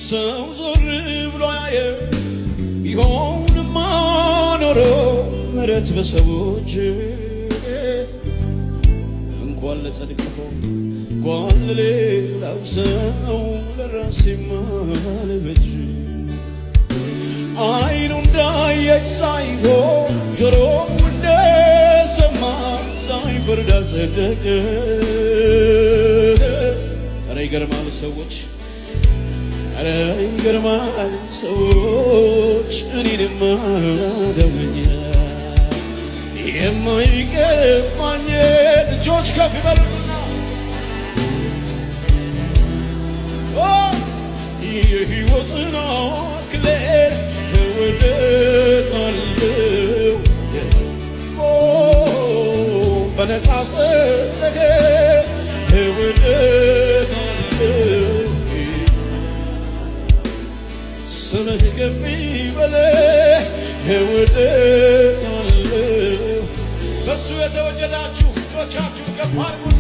ሰው ዞር ብሎ ያየ ቢሆንማ ኖሮ ምሕረት በሰዎች እንኳን ለጸድቀው እንኳን ለሌላው ሰው ለራሴማ ልበጅ አይኑ እንዳየች ሳይሆን ጆሮው እንደሰማ ሳይፈርድ አጸደቀ። ኧረ ይገርማል ሰዎች ኧረ ይገርማል ሰዎች እኔንማ ደመኛ የማይገባኝ እጆች ከፍ ይበሉና የሕይወትን አክሊል እወድቃለሁ በነፃ ሰጠኸኝ እወድቃለሁ ስምህ ከፍ ይበል እወድቃለሁ በሱ የተወደዳችሁ እጆቻችሁን ከፍ አድርጉ።